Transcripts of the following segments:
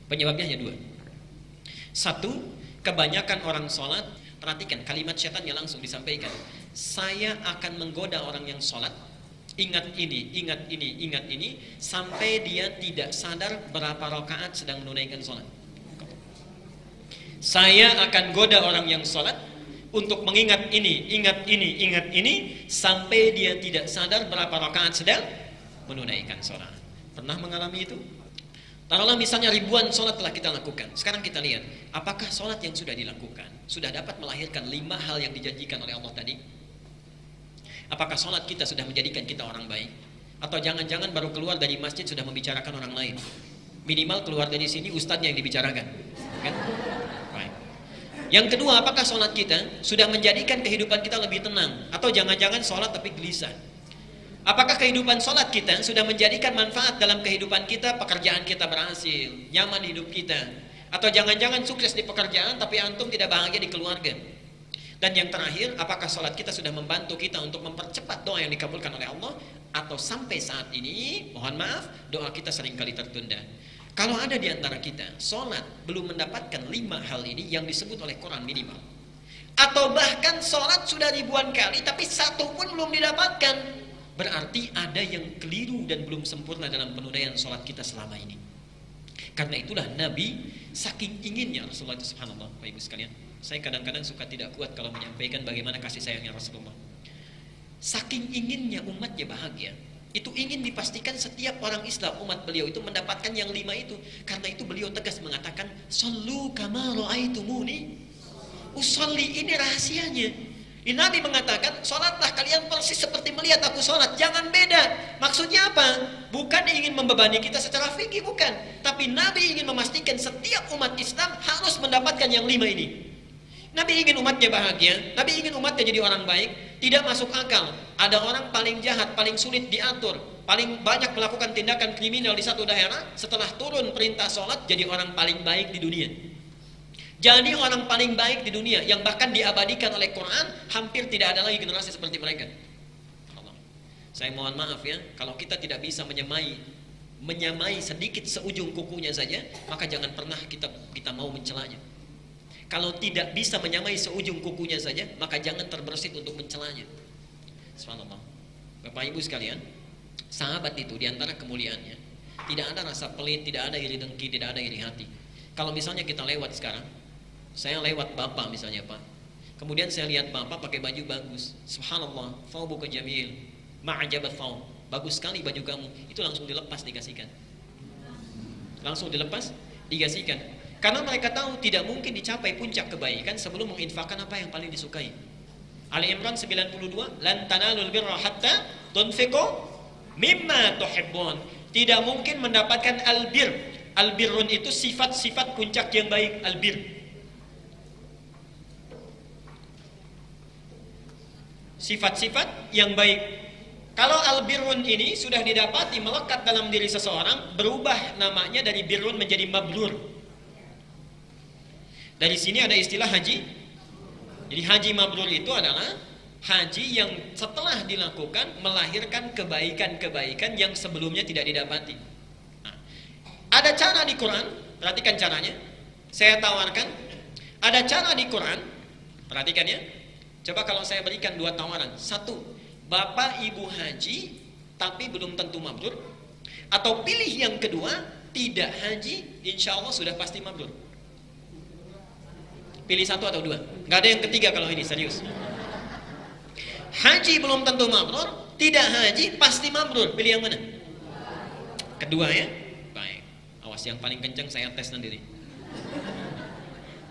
Penyebabnya hanya dua. Satu, kebanyakan orang sholat, perhatikan kalimat setannya langsung disampaikan. Saya akan menggoda orang yang sholat, ingat ini, ingat ini, ingat ini, sampai dia tidak sadar berapa rakaat sedang menunaikan sholat. Saya akan goda orang yang sholat untuk mengingat ini, ingat ini, ingat ini, sampai dia tidak sadar berapa rakaat sedang menunaikan sholat. Pernah mengalami itu? Taruhlah misalnya ribuan sholat telah kita lakukan. Sekarang kita lihat, apakah sholat yang sudah dilakukan sudah dapat melahirkan 5 hal yang dijanjikan oleh Allah tadi? Apakah sholat kita sudah menjadikan kita orang baik? Atau jangan-jangan baru keluar dari masjid sudah membicarakan orang lain? Minimal keluar dari sini ustadznya yang dibicarakan, kan? Baik. Yang kedua, apakah sholat kita sudah menjadikan kehidupan kita lebih tenang? Atau jangan-jangan sholat tapi gelisah? Apakah kehidupan sholat kita sudah menjadikan manfaat dalam kehidupan kita, pekerjaan kita berhasil, nyaman hidup kita? Atau jangan-jangan sukses di pekerjaan tapi antum tidak bahagia di keluarga? Dan yang terakhir, apakah sholat kita sudah membantu kita untuk mempercepat doa yang dikabulkan oleh Allah? Atau sampai saat ini, mohon maaf, doa kita seringkali tertunda. Kalau ada di antara kita, sholat belum mendapatkan 5 hal ini yang disebut oleh Quran minimal. Atau bahkan sholat sudah ribuan kali, tapi satu pun belum didapatkan. Berarti ada yang keliru dan belum sempurna dalam penunaian sholat kita selama ini. Karena itulah Nabi, saking inginnya Rasulullah itu, subhanallah, Bapak Ibu sekalian. Saya kadang-kadang suka tidak kuat kalau menyampaikan bagaimana kasih sayangnya Rasulullah. Saking inginnya umatnya bahagia, itu ingin dipastikan setiap orang Islam, umat beliau itu mendapatkan yang 5 itu. Karena itu beliau tegas mengatakan, "Shallu kama ra'aitumuni usolli." Ini rahasianya. Nabi mengatakan, "Sholatlah kalian persis seperti melihat aku sholat, jangan beda." Maksudnya apa? Bukan ingin membebani kita secara fikih, bukan. Tapi Nabi ingin memastikan setiap umat Islam harus mendapatkan yang 5 ini. Nabi ingin umatnya bahagia, Nabi ingin umatnya jadi orang baik. Tidak masuk akal ada orang paling jahat, paling sulit diatur, paling banyak melakukan tindakan kriminal di satu daerah, setelah turun perintah sholat jadi orang paling baik di dunia. Jadi orang paling baik di dunia, yang bahkan diabadikan oleh Quran, hampir tidak ada lagi generasi seperti mereka. Allah. Saya mohon maaf ya, kalau kita tidak bisa menyamai sedikit seujung kukunya saja, maka jangan pernah kita mau mencelanya. Kalau tidak bisa menyamai seujung kukunya saja, maka jangan terbersit untuk mencelanya. Subhanallah. Bapak Ibu sekalian, sahabat itu diantara kemuliaannya, tidak ada rasa pelit, tidak ada iri dengki, tidak ada iri hati. Kalau misalnya kita lewat sekarang, saya lewat Bapak misalnya Pak, kemudian saya lihat Bapak pakai baju bagus, subhanallah, thawbuka jamil, ma'ajabat thawb, bagus sekali baju kamu, itu langsung dilepas dikasihkan. Langsung dilepas dikasihkan. Karena mereka tahu tidak mungkin dicapai puncak kebaikan sebelum menginfakkan apa yang paling disukai. Ali Imran 92, "Lan tanalul birra hatta tunfiqu mimma tuhibbun." Tidak mungkin mendapatkan albir. Albirun itu sifat-sifat puncak yang baik, albir. Sifat-sifat yang baik. Kalau albirun ini sudah didapati melekat dalam diri seseorang, berubah namanya dari birrun menjadi mabrur. Dari sini ada istilah haji. Jadi haji mabrur itu adalah haji yang setelah dilakukan melahirkan kebaikan-kebaikan yang sebelumnya tidak didapati. Nah, ada cara di Quran, perhatikan caranya. Saya tawarkan, ada cara di Quran, perhatikan ya. Coba kalau saya berikan 2 tawaran. 1, Bapak Ibu haji tapi belum tentu mabrur. Atau pilih yang kedua, tidak haji, insya Allah sudah pasti mabrur. Pilih 1 atau 2. Gak ada yang ketiga kalau ini, serius. Haji belum tentu mabrur, tidak haji pasti mabrur. Pilih yang mana? Kedua ya. Baik. Awas yang paling kencang saya tes sendiri.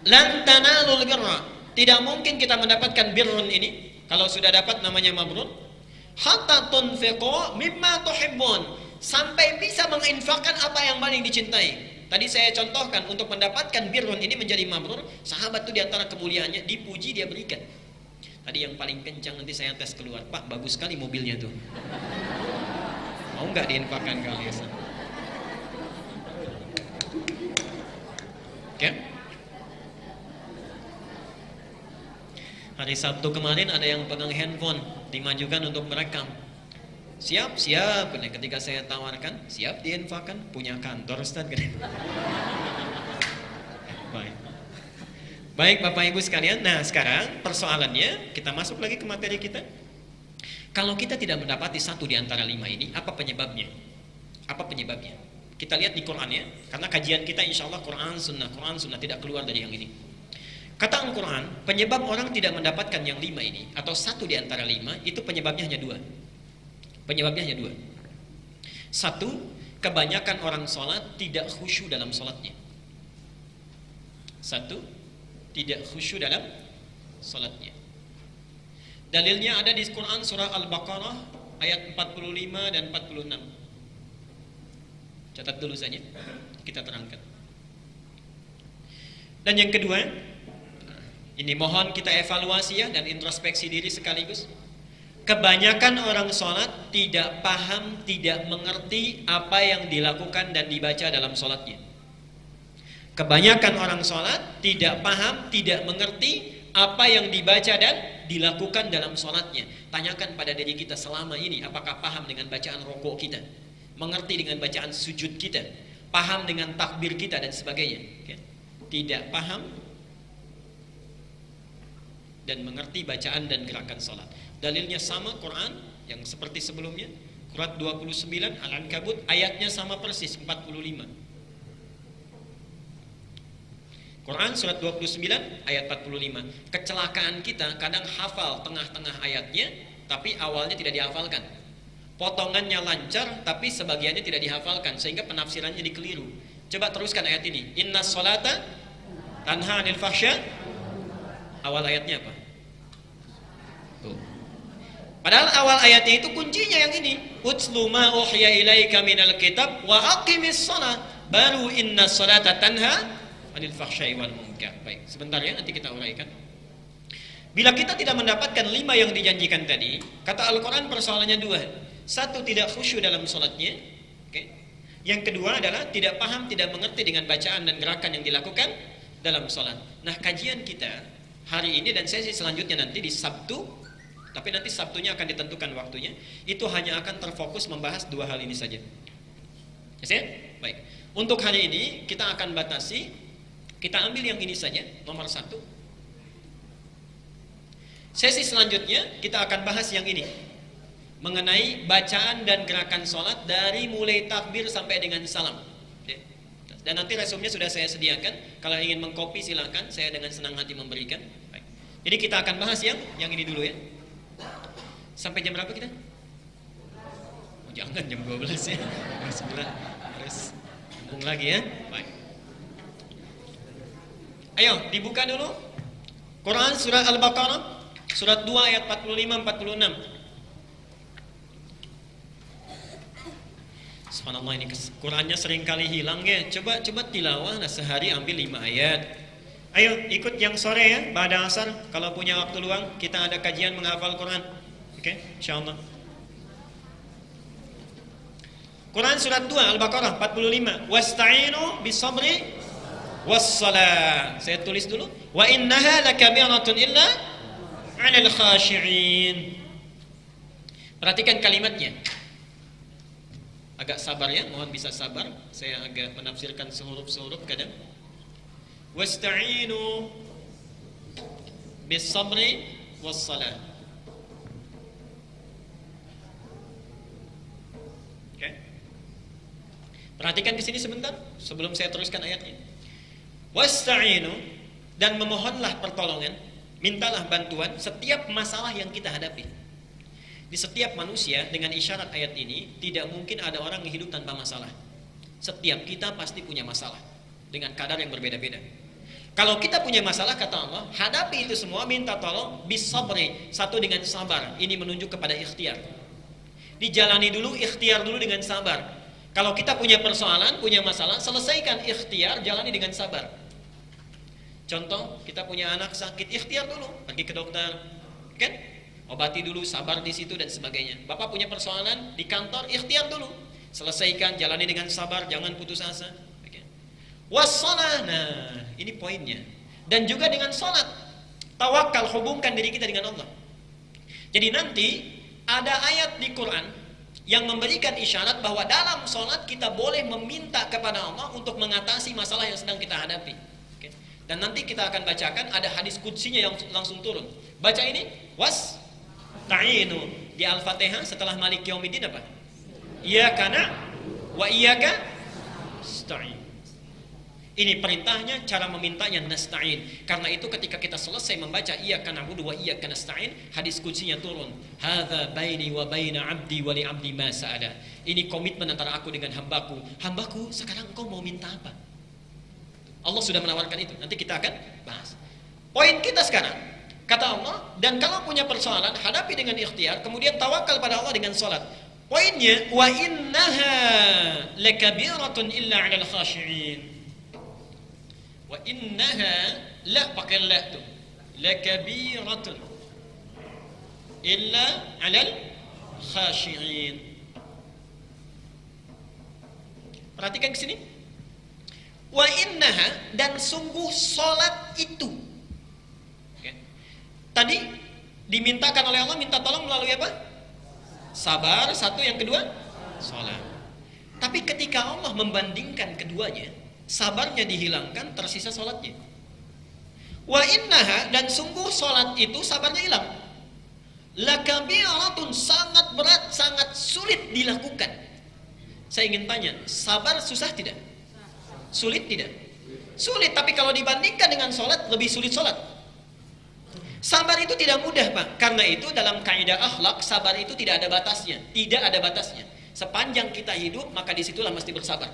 Lan tanalul birra. Tidak mungkin kita mendapatkan birrun ini kalau sudah dapat namanya mabrur. Hatta tunfiqu mimma tuhibbun. Sampai bisa menginfakkan apa yang paling dicintai. Tadi saya contohkan untuk mendapatkan birrun ini menjadi mabrur, sahabat itu diantara kemuliaannya dipuji dia berikan. Tadi yang paling kencang nanti saya tes keluar, "Pak, bagus sekali mobilnya tuh. Mau nggak diinfakkan kali ya?" Oke. Hari Sabtu kemarin ada yang pegang handphone, dimajukan untuk merekam. Siap, siap. Ketika saya tawarkan, siap diinfakkan, punya kantor Ustaz. Baik Bapak Ibu sekalian, nah sekarang persoalannya kita masuk lagi ke materi kita. Kalau kita tidak mendapati satu di antara 5 ini, apa penyebabnya? Apa penyebabnya? Kita lihat di Quran ya, karena kajian kita insya Allah Quran Sunnah tidak keluar dari yang ini. Kata Al-Quran, penyebab orang tidak mendapatkan yang 5 ini, atau satu di antara 5, itu penyebabnya hanya 2. Penyebabnya hanya 2. Satu, kebanyakan orang sholat tidak khusyuk dalam sholatnya. Satu, tidak khusyuk dalam sholatnya. Dalilnya ada di Quran surah Al-Baqarah ayat 45 dan 46. Catat dulu saja, kita terangkan. Dan yang kedua, ini mohon kita evaluasi ya dan introspeksi diri sekaligus. Kebanyakan orang sholat tidak paham, tidak mengerti apa yang dilakukan dan dibaca dalam sholatnya. Kebanyakan orang sholat tidak paham, tidak mengerti apa yang dibaca dan dilakukan dalam sholatnya. Tanyakan pada diri kita selama ini, apakah paham dengan bacaan rukuk kita, mengerti dengan bacaan sujud kita, paham dengan takbir kita dan sebagainya. Tidak paham dan mengerti bacaan dan gerakan sholat. Dalilnya sama Quran yang seperti sebelumnya, Quran 29 Al-Ankabut ayatnya sama persis 45. Quran surat 29 ayat 45. Kecelakaan kita kadang hafal tengah-tengah ayatnya, tapi awalnya tidak dihafalkan. Potongannya lancar, tapi sebagiannya tidak dihafalkan, sehingga penafsirannya dikeliru. Coba teruskan ayat ini. Inna sholata tanha anil fahsya. Awal ayatnya apa? Tuh. Padahal awal ayatnya itu kuncinya yang ini. Utslu ma uhiya ilaika minal kitab wa aqimis sholat. Baru inna sholata tanha anil fahsyai wal munkar. Baik, sebentar ya, nanti kita uraikan. Bila kita tidak mendapatkan 5 yang dijanjikan tadi, kata Al-Quran persoalannya 2. Satu, tidak khusyuk dalam sholatnya. Yang kedua adalah tidak paham, tidak mengerti dengan bacaan dan gerakan yang dilakukan dalam sholat. Nah, kajian kita hari ini dan sesi selanjutnya nanti di Sabtu, tapi nanti Sabtunya akan ditentukan waktunya, itu hanya akan terfokus membahas 2 hal ini saja. Ya? Baik. Untuk hari ini kita akan batasi. Kita ambil yang ini saja, nomor 1. Sesi selanjutnya kita akan bahas yang ini, mengenai bacaan dan gerakan sholat dari mulai takbir sampai dengan salam. Dan nanti resumnya sudah saya sediakan. Kalau ingin mengcopy silakan, saya dengan senang hati memberikan. Baik. Jadi kita akan bahas yang ini dulu ya. Sampai jam berapa kita? Oh, jangan jam 12 ya. Jam 9 harus sambung lagi ya. Baik. Ayo dibuka dulu Quran surah Al-Baqarah surat 2 ayat 45-46. Subhanallah, ini Qurannya sering kali hilang ya. Coba tilawah sehari ambil 5 ayat. Ayo ikut yang sore ya, pada asar. Kalau punya waktu luang kita ada kajian menghafal Quran. Oke, insyaallah. Quran surat 2 Al-Baqarah 45. Wasta'inu bis-sabri was-salah. Saya tulis dulu. Wa innaha lakabiratun illa 'alal khashi'in. Perhatikan kalimatnya. Agak sabar ya, mohon bisa sabar. Saya agak menafsirkan sehuruf-sehuruf kadang. Wasta'inu bis-sabri was-salah. Oke. Perhatikan di sini sebentar sebelum saya teruskan ayatnya. Wasta'inu, dan memohonlah pertolongan, mintalah bantuan setiap masalah yang kita hadapi. Di setiap manusia, dengan isyarat ayat ini, tidak mungkin ada orang yang hidup tanpa masalah. Setiap kita pasti punya masalah dengan kadar yang berbeda-beda. Kalau kita punya masalah, kata Allah, hadapi itu semua, minta tolong bisabri, satu dengan sabar. Ini menunjuk kepada ikhtiar. Dijalani dulu, ikhtiar dulu dengan sabar. Kalau kita punya persoalan, punya masalah, selesaikan ikhtiar, jalani dengan sabar. Contoh, kita punya anak sakit, ikhtiar dulu, pergi ke dokter, kan? Obati dulu, sabar di situ dan sebagainya. Bapak punya persoalan di kantor, ikhtiar dulu, selesaikan, jalani dengan sabar, jangan putus asa. Wassalah, nah ini poinnya. Dan juga dengan sholat, tawakal, hubungkan diri kita dengan Allah. Jadi nanti ada ayat di Quran yang memberikan isyarat bahwa dalam sholat kita boleh meminta kepada Allah untuk mengatasi masalah yang sedang kita hadapi. Dan nanti kita akan bacakan ada hadis qudsinya yang langsung turun. Baca ini, was ta'inu. Di Al-Fatihah setelah Maliki Yaumiddin apa? Iyyaka na'budu wa iyyaka nasta'in. Ini perintahnya, cara memintanya nasta'in. Karena itu ketika kita selesai membaca iyyaka na'budu wa iyyaka nasta'in, hadis qudsinya turun. Hadza baini wa baina 'abdi wa li 'abdi ma sa'ala. Ini komitmen antara aku dengan hambaku. Hambaku, sekarang engkau mau minta apa? Allah sudah menawarkan itu. Nanti kita akan bahas. Poin kita sekarang, kata Allah, dan kalau punya persoalan, hadapi dengan ikhtiar, kemudian tawakal pada Allah dengan salat. Poinnya, wa innaha lakabiratun illa 'alal khashi'in. Wa innaha, la pakai la tu, lakabiratun illa 'alal khashi'in. Perhatikan ke sini. Wa innaha, dan sungguh salat itu. Okay. Tadi dimintakan oleh Allah, minta tolong melalui apa? Sabar, satu, yang kedua salat. Tapi ketika Allah membandingkan keduanya, sabarnya dihilangkan, tersisa salatnya. Wa innaha, dan sungguh salat itu sabarnya hilang. Lakabiratun, sangat berat, sangat sulit dilakukan. Saya ingin tanya, sabar susah tidak? Sulit tidak? Sulit, tapi kalau dibandingkan dengan sholat, lebih sulit sholat. Sabar itu tidak mudah, Pak. Karena itu dalam kaidah akhlak, sabar itu tidak ada batasnya. Tidak ada batasnya. Sepanjang kita hidup, maka disitulah mesti bersabar.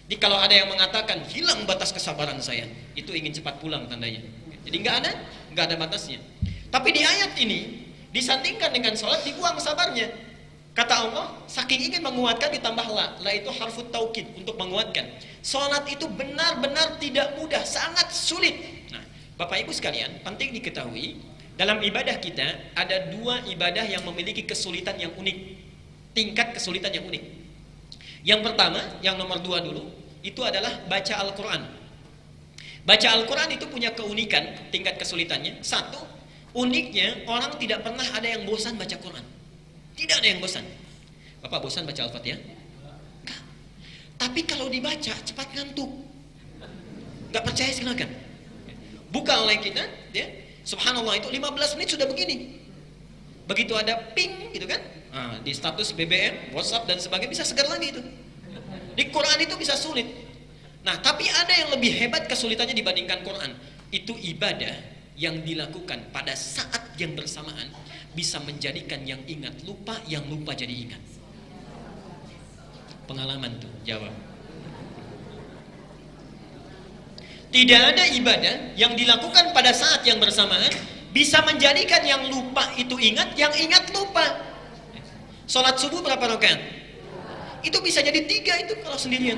Jadi kalau ada yang mengatakan, hilang batas kesabaran saya, itu ingin cepat pulang tandanya. Jadi nggak ada batasnya. Tapi di ayat ini, disandingkan dengan sholat, dibuang sabarnya. Kata Allah, saking ingin menguatkan ditambah la. La itu harfut taukid, untuk menguatkan. Salat itu benar-benar tidak mudah, sangat sulit. Nah, Bapak Ibu sekalian, penting diketahui, dalam ibadah kita ada dua ibadah yang memiliki kesulitan yang unik. Tingkat kesulitan yang unik. Yang pertama, yang nomor 2 dulu, itu adalah baca Al-Quran. Baca Al-Quran itu punya keunikan, tingkat kesulitannya. Satu, uniknya orang tidak pernah ada yang bosan baca Quran. Tidak ada yang bosan. Bapak bosan baca Al-Fatihah? Enggak. Tapi kalau dibaca cepat ngantuk. Enggak percaya silakan. Buka oleh kita, ya. Subhanallah, itu 15 menit sudah begini. Begitu ada ping gitu kan? Nah, di status BBM, WhatsApp dan sebagainya bisa segar lagi itu. Di Quran itu bisa sulit. Nah, tapi ada yang lebih hebat kesulitannya dibandingkan Quran. Itu ibadah yang dilakukan pada saat yang bersamaan bisa menjadikan yang ingat lupa, yang lupa jadi ingat. Pengalaman tuh, jawab. Tidak ada ibadah yang dilakukan pada saat yang bersamaan bisa menjadikan yang lupa itu ingat, yang ingat lupa. Sholat subuh berapa rakaat? Itu bisa jadi 3 itu kalau sendirian.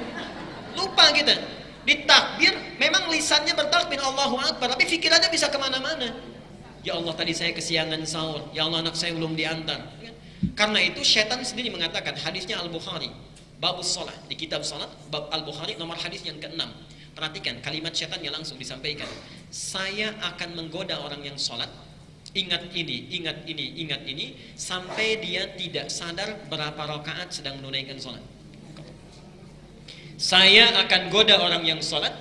Lupa kita. Di takbir, memang lisannya bertakbir Allahu Akbar, tapi pikirannya bisa kemana-mana. Ya Allah, tadi saya kesiangan sahur. Ya Allah, anak saya belum diantar. Karena itu syaitan sendiri mengatakan, hadisnya Al-Bukhari, babus sholat, di kitab sholat, bab Al-Bukhari, nomor hadis yang ke-6. Perhatikan, kalimat syaitannya langsung disampaikan. Saya akan menggoda orang yang sholat, ingat ini, ingat ini, ingat ini, sampai dia tidak sadar berapa rakaat sedang menunaikan sholat. Saya akan goda orang yang sholat,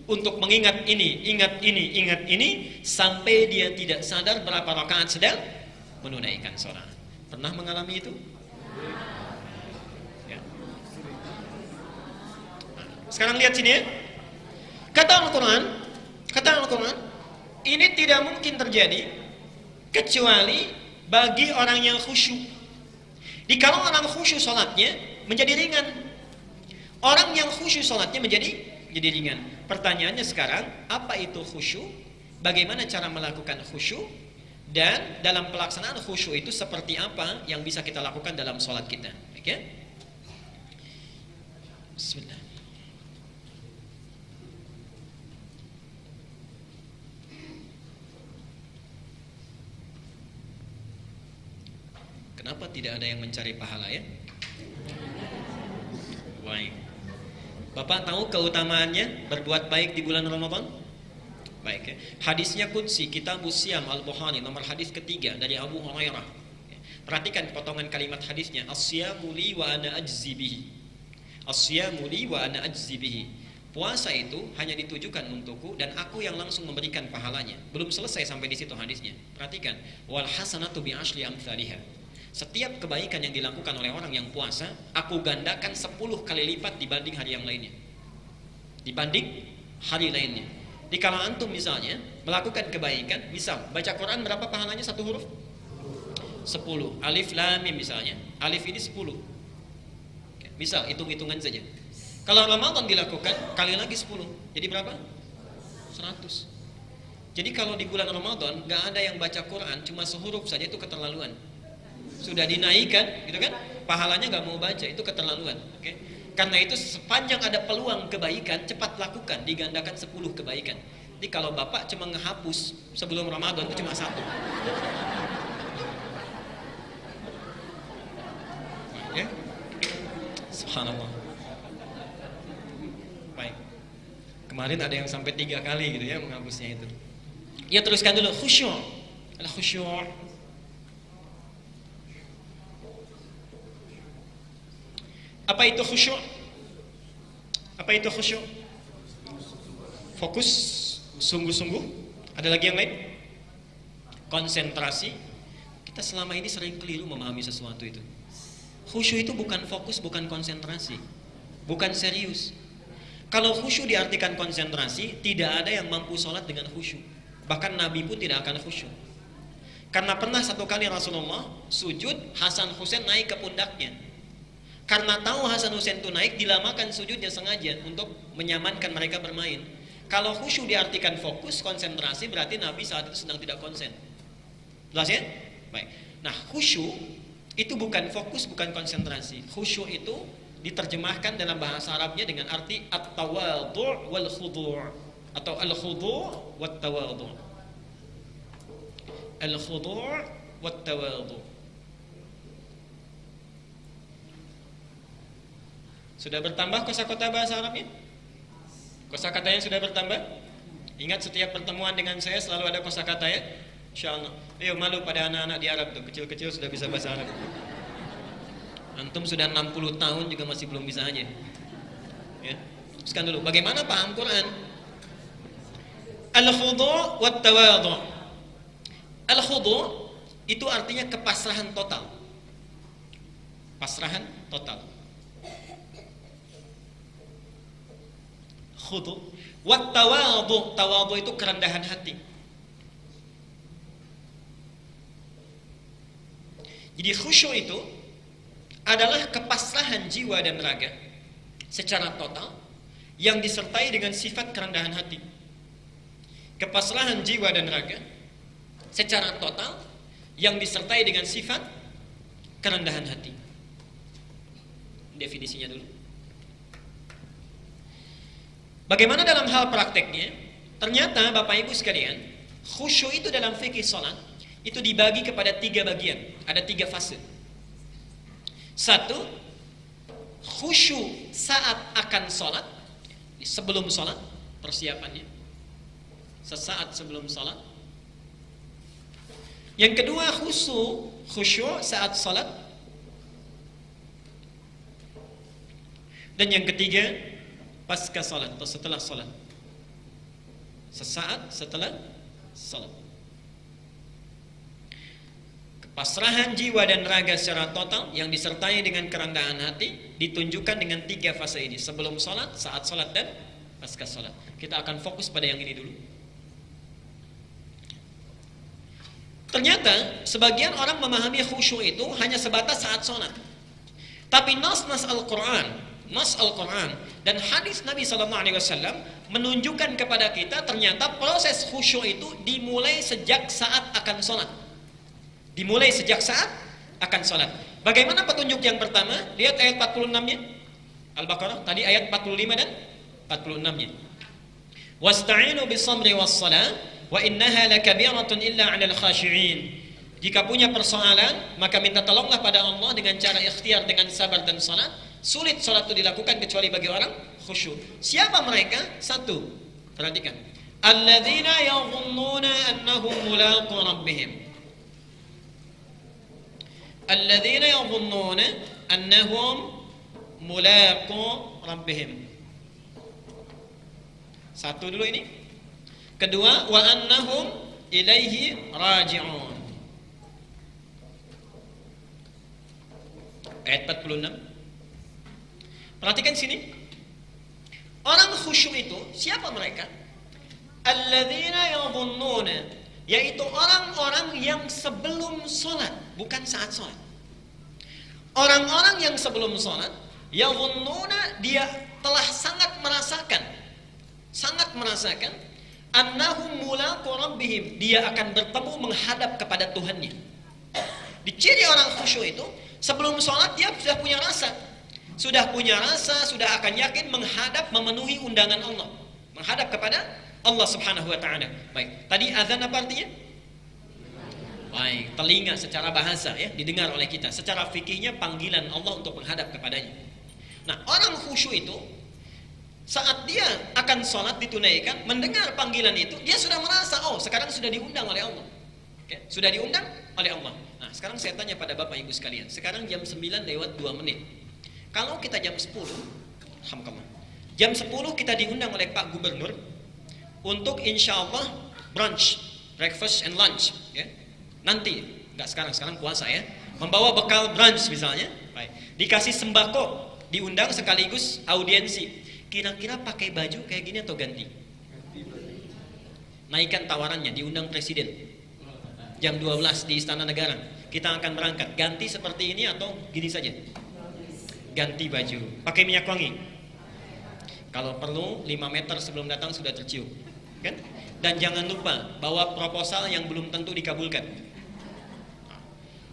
untuk mengingat ini, ingat ini, ingat ini, sampai dia tidak sadar berapa rakaat sedang menunaikan sholat. Pernah mengalami itu? Ya. Sekarang lihat sini ya. Kata Al-Quran, ini tidak mungkin terjadi kecuali bagi orang yang khusyuk. Di kalau orang khusyuk sholatnya menjadi ringan. Orang yang khusyuk sholatnya menjadi ringan. Pertanyaannya sekarang, apa itu khusyuk? Bagaimana cara melakukan khusyuk? Dan dalam pelaksanaan khusyuk itu seperti apa yang bisa kita lakukan dalam sholat kita? Oke? Bismillah. Kenapa tidak ada yang mencari pahala ya? Baik. Bapak tahu keutamaannya berbuat baik di bulan Ramadan? Baik ya. Hadisnya qudsi, Kitabus Siyam Al-Bukhari, nomor hadis ketiga dari Abu Hurairah. Perhatikan potongan kalimat hadisnya. As-siyamu li wa ana ajzi bihi. As-siyamu li wa ana ajzi bihi. Puasa itu hanya ditujukan untukku dan aku yang langsung memberikan pahalanya. Belum selesai sampai di situ hadisnya. Perhatikan, wal hasanatu bi asyri amsalihha. Setiap kebaikan yang dilakukan oleh orang yang puasa, aku gandakan 10 kali lipat dibanding hari yang lainnya. Dibanding hari lainnya. Di kalau antum misalnya melakukan kebaikan, misal baca Quran berapa pahalanya satu huruf? 10. Alif lam mim misalnya. Alif ini 10. Misal hitung-hitungan saja. Kalau Ramadan dilakukan kali lagi 10. Jadi berapa? 100. Jadi kalau di bulan Ramadan gak ada yang baca Quran cuma sehuruf saja, itu keterlaluan. Sudah dinaikkan gitu kan, pahalanya gak mau baca, itu keterlaluan. Oke? Karena itu sepanjang ada peluang kebaikan, cepat lakukan, digandakan 10 kebaikan. Jadi kalau bapak cuma ngehapus sebelum Ramadan itu cuma 1. Ya? Subhanallah. Baik. Kemarin ada yang sampai 3 kali gitu ya menghapusnya itu. Ya, teruskan dulu, khusyuk. Al-khusyuk. Apa itu khusyuk? Apa itu khusyuk? Fokus, sungguh-sungguh. Ada lagi yang lain? Konsentrasi. Kita selama ini sering keliru memahami sesuatu itu. Khusyuk itu bukan fokus, bukan konsentrasi, bukan serius. Kalau khusyuk diartikan konsentrasi, tidak ada yang mampu sholat dengan khusyuk. Bahkan Nabi pun tidak akan khusyuk. Karena pernah satu kali Rasulullah sujud, Hasan Husain naik ke pundaknya. Karena tahu Hasan Husain itu naik, dilamakan sujudnya sengaja untuk menyamankan mereka bermain. Kalau khusyuk diartikan fokus, konsentrasi, berarti Nabi saat itu sedang tidak konsen. Jelas ya? Baik. Nah, khusyuk itu bukan fokus, bukan konsentrasi. Khusyuk itu diterjemahkan dalam bahasa Arabnya dengan arti at-tawadhu' wal khudu', atau al-khudu' wat tawadhu'. Al-khudu' wat tawadhu'. Sudah bertambah kosakata bahasa Arabnya? Kosakatanya sudah bertambah? Ingat setiap pertemuan dengan saya selalu ada kosakata ya? Insyaallah. Ayo, malu pada anak-anak di Arab tuh, kecil-kecil sudah bisa bahasa Arab. Antum sudah 60 tahun juga masih belum bisa aja. Ya. Teruskan dulu, bagaimana paham Quran? Al-khudu' wat tawadhu'. Al-khudu' itu artinya kepasrahan total. Pasrahan total. Khudu'. Wat tawadhu', tawadhu' itu kerendahan hati. Jadi khusyuk itu adalah kepasrahan jiwa dan raga secara total yang disertai dengan sifat kerendahan hati. Kepasrahan jiwa dan raga secara total yang disertai dengan sifat kerendahan hati. Definisinya dulu. Bagaimana dalam hal prakteknya? Ternyata Bapak Ibu sekalian, khusyuk itu dalam fikih salat itu dibagi kepada 3 bagian. Ada 3 fase. 1, khusyuk saat akan salat, sebelum salat, persiapannya sesaat sebelum salat. Yang kedua, khusyuk saat salat. Dan yang ketiga, pasca salat atau setelah salat. Sesaat setelah salat. Pasrahan jiwa dan raga secara total yang disertai dengan kerendahan hati ditunjukkan dengan 3 fase ini, sebelum salat, saat salat, dan pasca salat. Kita akan fokus pada yang ini dulu. Ternyata sebagian orang memahami khusyuk itu hanya sebatas saat salat. Tapi nas-nas Al-Quran dan hadis Nabi SAW menunjukkan kepada kita ternyata proses khusyuk itu dimulai sejak saat akan salat. Dimulai sejak saat akan salat. Bagaimana petunjuk yang pertama? Lihat ayat 46-nya. Al-Baqarah tadi ayat 45 dan 46-nya. Wasta'inu bis-sabri was-salah wa innaha lakabiratun illa 'alal khashi'in. Jika punya persoalan, maka minta tolonglah pada Allah dengan cara ikhtiar, dengan sabar dan salat. Sulit salat itu dilakukan kecuali bagi orang khusyuk. Siapa mereka? 1. Perhatikan. Alladzina yadhunnuna annahum mulaqu rabbihim. Alladzina yadhunnuna annahum mulaqu rabbihim. Satu dulu ini. Kedua, wa annahum ilaihi raji'un. Ayat 46. Perhatikan sini. Orang khusyuk itu siapa mereka? Alladzina yadhunnuna, yaitu orang-orang yang sebelum sholat, bukan saat sholat. Orang-orang yang sebelum sholat, yadhunnuna, dia telah sangat merasakan annahum mulaqu rabbihim, dia akan bertemu menghadap kepada Tuhannya. Di ciri orang khusyuk itu, sebelum sholat dia sudah punya rasa, sudah akan yakin menghadap, memenuhi undangan Allah, menghadap kepada Allah Subhanahu wa ta'ala. Baik, tadi azan apa artinya? Baik, telinga secara bahasa ya, didengar oleh kita. Secara fikihnya panggilan Allah untuk menghadap kepadanya. Nah, orang khusyuk itu saat dia akan sholat ditunaikan, mendengar panggilan itu, dia sudah merasa, oh sekarang sudah diundang oleh Allah. Oke, sudah diundang oleh Allah. Nah, sekarang saya tanya pada Bapak Ibu sekalian, sekarang jam 9 lewat 2 menit. Kalau kita jam 10, alhamdulillah, jam 10 kita diundang oleh Pak Gubernur untuk insya Allah brunch, breakfast and lunch, ya. Nanti, nggak sekarang puasa ya, membawa bekal brunch misalnya, baik. Dikasih sembako, diundang sekaligus audiensi. Kira-kira pakai baju kayak gini atau ganti? Naikkan tawarannya, diundang presiden. Jam 12 di Istana Negara, kita akan berangkat. Ganti seperti ini atau gini saja? Ganti baju, pakai minyak wangi. Kalau perlu 5 meter sebelum datang sudah tercium, kan? Dan jangan lupa bawa proposal yang belum tentu dikabulkan.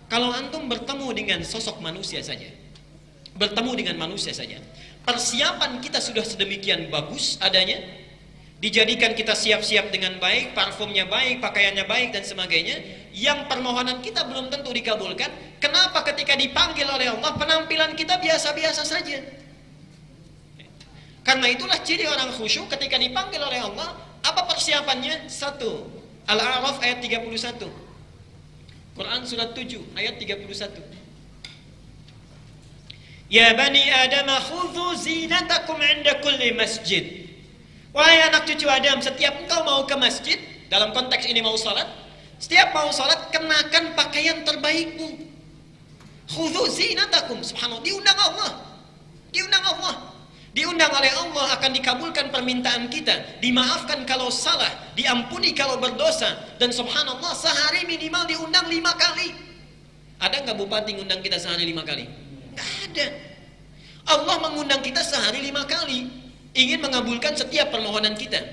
Kalau antum bertemu dengan sosok manusia saja, persiapan kita sudah sedemikian bagus adanya, dijadikan kita siap-siap dengan baik, parfumnya baik, pakaiannya baik dan sebagainya, yang permohonan kita belum tentu dikabulkan. Kenapa ketika dipanggil oleh Allah penampilan kita biasa-biasa saja? Karena itulah ciri orang khusyuk ketika dipanggil oleh Allah. Apa persiapannya? 1. Al-A'raf ayat 31. Quran surat 7 ayat 31. Ya bani Adam khudhu zinatakum 'inda kulli masjid. Wahai anak cucu Adam, setiap engkau mau ke masjid, dalam konteks ini mau salat, setiap mau salat kenakan pakaian terbaikmu. Khudhu zinatakum, subhanallah, diundang Allah. Diundang oleh Allah, akan dikabulkan permintaan kita, dimaafkan kalau salah, diampuni kalau berdosa, dan subhanallah sehari minimal diundang 5 kali. Ada nggak bupati ngundang kita sehari 5 kali? Nggak ada. Allah mengundang kita sehari 5 kali, ingin mengabulkan setiap permohonan kita,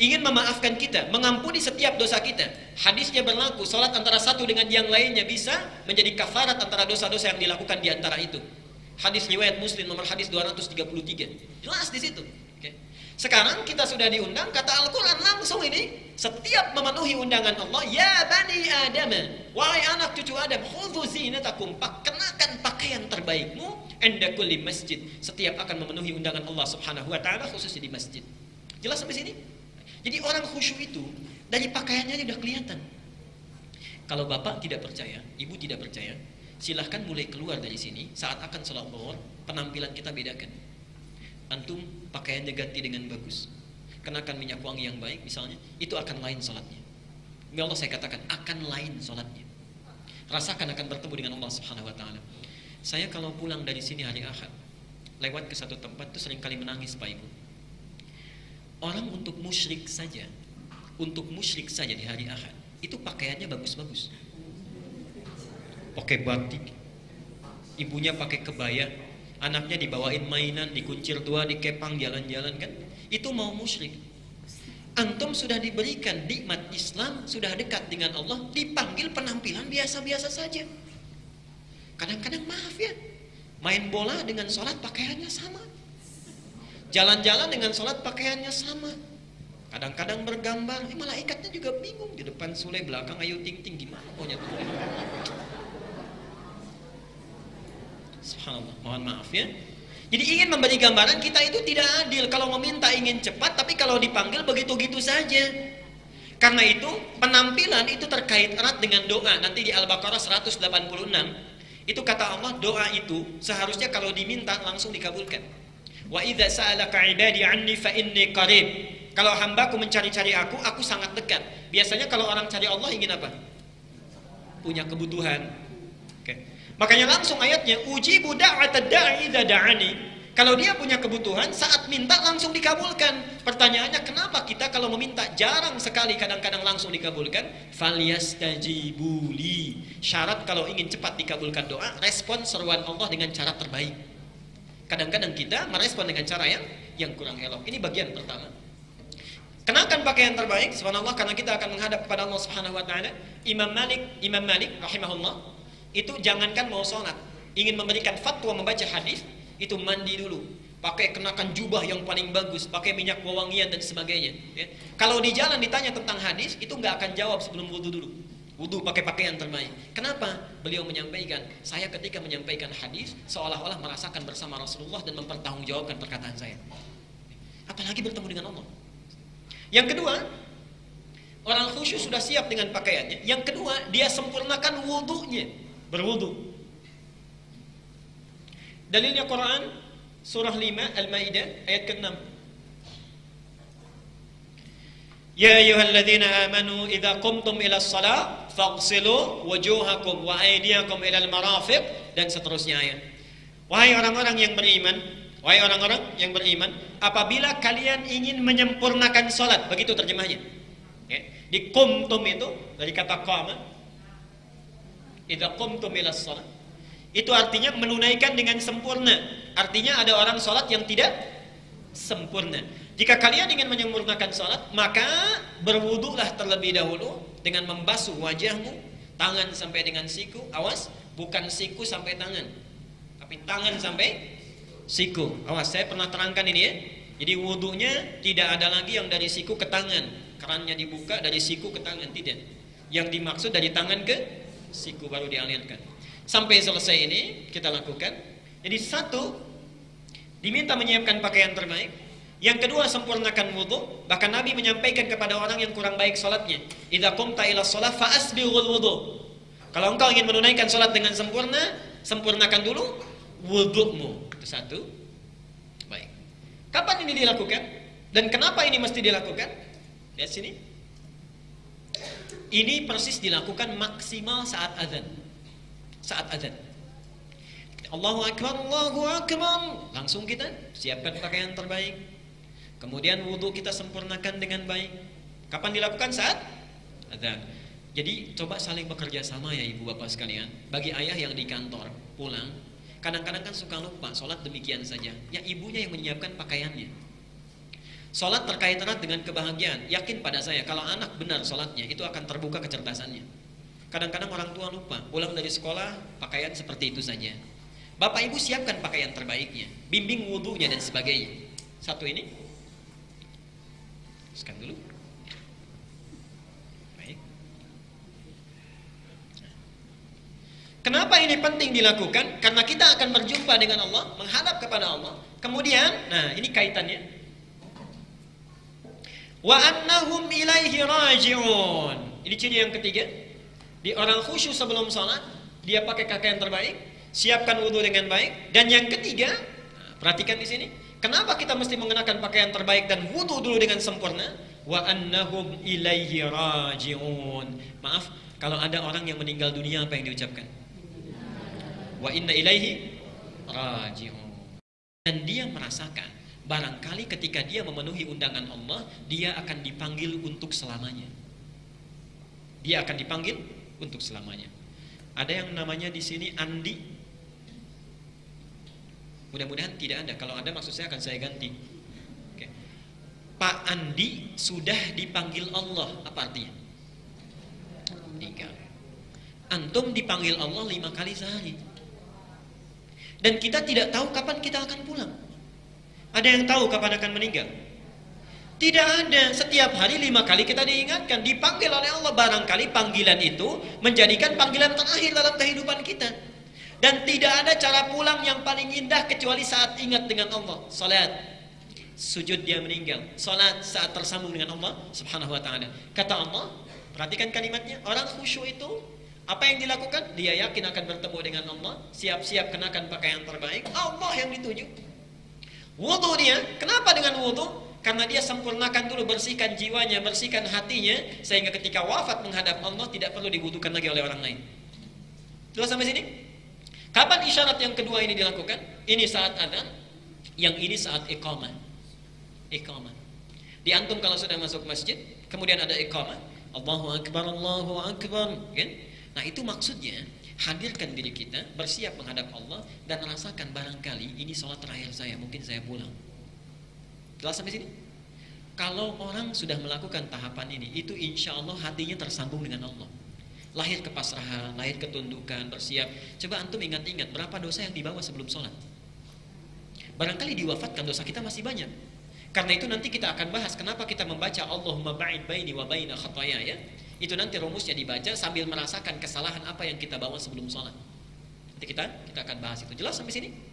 ingin memaafkan kita, mengampuni setiap dosa kita. Hadisnya berlaku, salat antara satu dengan yang lainnya bisa menjadi kafarat antara dosa-dosa yang dilakukan di antara itu. Hadis riwayat Muslim nomor hadis 233. Jelas di situ. Oke. Sekarang kita sudah diundang, kata Al-Qur'an langsung ini, setiap memenuhi undangan Allah, ya bani Adam, wahai anak cucu Adam, khudhu zinatakum, kenakan pakaian terbaikmu, inda kulli masjid, setiap akan memenuhi undangan Allah Subhanahu wa taala, khususnya di masjid. Jelas sampai sini? Jadi orang khusyuk itu dari pakaiannya sudah kelihatan. Kalau bapak tidak percaya, ibu tidak percaya, silahkan mulai keluar dari sini. Saat akan sholat zuhur, penampilan kita bedakan. Antum pakaiannya ganti dengan bagus, kenakan minyak wangi yang baik misalnya, itu akan lain sholatnya. Demi Allah saya katakan, akan lain sholatnya. Rasakan akan bertemu dengan Allah Subhanahu wa taala. Saya kalau pulang dari sini hari Ahad, lewat ke satu tempat itu seringkali menangis Pak Ibu. Orang untuk musyrik saja di hari Ahad, itu pakaiannya bagus-bagus. Pakai batik, ibunya pakai kebaya, anaknya dibawain mainan, dikuncir tua, dikepang jalan-jalan kan? Itu mau musyrik. Antum sudah diberikan nikmat Islam, sudah dekat dengan Allah, dipanggil penampilan biasa-biasa saja. Kadang-kadang maaf ya, main bola dengan sholat pakaiannya sama, jalan-jalan dengan sholat pakaiannya sama. Kadang-kadang bergambar, malaikatnya juga bingung, di depan Sule, belakang Ayu Ting Ting, gimana maunya tuh? Subhanallah, mohon maaf ya. Jadi ingin memberi gambaran kita itu tidak adil. Kalau meminta ingin cepat, tapi kalau dipanggil begitu-gitu saja. Karena itu penampilan itu terkait erat dengan doa. Nanti di Al-Baqarah 186 itu kata Allah, doa itu seharusnya kalau diminta langsung dikabulkan. Wa idza sa'alaka 'ibadi 'anni fa inni qarib Kalau hambaku mencari-cari aku sangat dekat. Biasanya kalau orang cari Allah ingin apa? Punya kebutuhan. Oke. Makanya langsung ayatnya, ujibu da'atad da'i idza da'ani. Kalau dia punya kebutuhan, saat minta langsung dikabulkan. Pertanyaannya, kenapa kita kalau meminta jarang sekali kadang-kadang langsung dikabulkan? Falyastajibuli. Syarat kalau ingin cepat dikabulkan doa, respon seruan Allah dengan cara terbaik. Kadang-kadang kita merespon dengan cara yang kurang elok. Ini bagian pertama. Kenakan pakaian terbaik, subhanallah, karena kita akan menghadap kepada Allah Subhanahu wa taala. Imam Malik rahimahullah, itu jangankan mau sholat, ingin memberikan fatwa membaca hadis, itu mandi dulu, pakai kenakan jubah yang paling bagus, pakai minyak wewangian dan sebagainya, ya. Kalau di jalan ditanya tentang hadis, itu nggak akan jawab sebelum wudu dulu. Wudu pakai pakaian terbaik. Kenapa? Beliau menyampaikan, saya ketika menyampaikan hadis seolah-olah merasakan bersama Rasulullah dan mempertanggungjawabkan perkataan saya. Apalagi bertemu dengan Allah. Yang kedua, orang khusyuk sudah siap dengan pakaiannya. Yang kedua, dia sempurnakan wudunya, berwudu. Dalilnya Quran surah 5 Al-Maidah ayat ke-6. Ya ayyuhalladzina amanu idza qumtum ilas shalah faghsilu wujuhakum wa aydiyakum ilal marafiq, dan seterusnya ayat. Wahai orang-orang yang beriman, apabila kalian ingin menyempurnakan salat, begitu terjemahnya. Ya. Di qumtum itu dari kata qama. Idza qumtum ilas shalah, itu artinya menunaikan dengan sempurna. Artinya ada orang sholat yang tidak sempurna. Jika kalian ingin menyempurnakan sholat, maka berwudulah terlebih dahulu dengan membasuh wajahmu, tangan sampai dengan siku. Awas, bukan siku sampai tangan, tapi tangan sampai siku. Awas, saya pernah terangkan ini ya. Jadi wudunya tidak ada lagi yang dari siku ke tangan, kerannya dibuka dari siku ke tangan, tidak. Yang dimaksud dari tangan ke siku baru dialirkan. Sampai selesai ini kita lakukan. Jadi satu, diminta menyiapkan pakaian terbaik. Yang kedua, sempurnakan wudu. Bahkan Nabi menyampaikan kepada orang yang kurang baik sholatnya, idza qumta ila shalah fa asbighul wudu. Kalau engkau ingin menunaikan sholat dengan sempurna, sempurnakan dulu wudumu. Itu satu. Baik. Kapan ini dilakukan? Dan kenapa ini mesti dilakukan? Lihat sini. Ini persis dilakukan maksimal saat azan. Saat azan, Allahu Akbar, Allahu Akbar, langsung kita siapkan pakaian terbaik. Kemudian wudu kita sempurnakan dengan baik. Kapan dilakukan? Saat azan. Jadi coba saling bekerja sama ya ibu bapak sekalian. Bagi ayah yang di kantor pulang, kadang-kadang kan suka lupa sholat demikian saja. Ya ibunya yang menyiapkan pakaiannya. Sholat terkait erat dengan kebahagiaan. Yakin pada saya kalau anak benar sholatnya, itu akan terbuka kecerdasannya. Kadang-kadang orang tua lupa, pulang dari sekolah pakaian seperti itu saja. Bapak ibu siapkan pakaian terbaiknya, bimbing wudunya dan sebagainya. Satu ini, teruskan dulu. Baik. Kenapa ini penting dilakukan? Karena kita akan berjumpa dengan Allah, menghadap kepada Allah. Kemudian, nah ini kaitannya. Wa annahum ilaihi raji'un. Ini ciri yang ketiga. Di orang khusyuk sebelum sholat, dia pakai pakaian terbaik, siapkan wudhu dengan baik. Dan yang ketiga, perhatikan di sini, kenapa kita mesti mengenakan pakaian terbaik dan wudhu dulu dengan sempurna? Wa annahum ilaihi raji'un. Maaf, kalau ada orang yang meninggal dunia, apa yang diucapkan? Wa inna ilaihi raji'un. Dan dia merasakan, barangkali ketika dia memenuhi undangan Allah, dia akan dipanggil untuk selamanya. Dia akan dipanggil untuk selamanya. Ada yang namanya di sini Andi. Mudah-mudahan tidak ada. Kalau ada maksud saya akan saya ganti. Oke. Pak Andi sudah dipanggil Allah. Apa artinya? 3. Antum dipanggil Allah 5 kali sehari. Dan kita tidak tahu kapan kita akan pulang. Ada yang tahu kapan akan meninggal? Tidak ada. Setiap hari 5 kali kita diingatkan, dipanggil oleh Allah. Barangkali panggilan itu menjadikan panggilan terakhir dalam kehidupan kita. Dan tidak ada cara pulang yang paling indah kecuali saat ingat dengan Allah. Salat, sujud dia meninggal. Salat saat tersambung dengan Allah Subhanahu wa ta'ala. Kata Allah, perhatikan kalimatnya, orang khusyuk itu apa yang dilakukan? Dia yakin akan bertemu dengan Allah, siap-siap kenakan pakaian terbaik. Allah yang dituju. Wudu dia, kenapa dengan wudu? Karena dia sempurnakan dulu, bersihkan jiwanya, bersihkan hatinya, sehingga ketika wafat menghadap Allah tidak perlu dibutuhkan lagi oleh orang lain. Jelas sampai sini? Kapan isyarat yang kedua ini dilakukan? Ini saat adzan, yang ini saat iqamah. Iqamah. Di antum kalau sudah masuk masjid, kemudian ada iqamah, Allahu Akbar, Allahu Akbar, kan? Nah itu maksudnya, hadirkan diri kita, bersiap menghadap Allah, dan rasakan barangkali ini sholat terakhir saya, mungkin saya pulang. Jelas sampai sini? Kalau orang sudah melakukan tahapan ini, itu insya Allah hatinya tersambung dengan Allah. Lahir kepasrahan, lahir ketundukan, bersiap. Coba antum ingat-ingat berapa dosa yang dibawa sebelum sholat. Barangkali diwafatkan dosa kita masih banyak. Karena itu nanti kita akan bahas kenapa kita membaca Allahumma ba'id baini wa baina khataya, ya. Itu nanti rumusnya dibaca sambil merasakan kesalahan apa yang kita bawa sebelum sholat. Nanti kita akan bahas itu. Jelas sampai sini?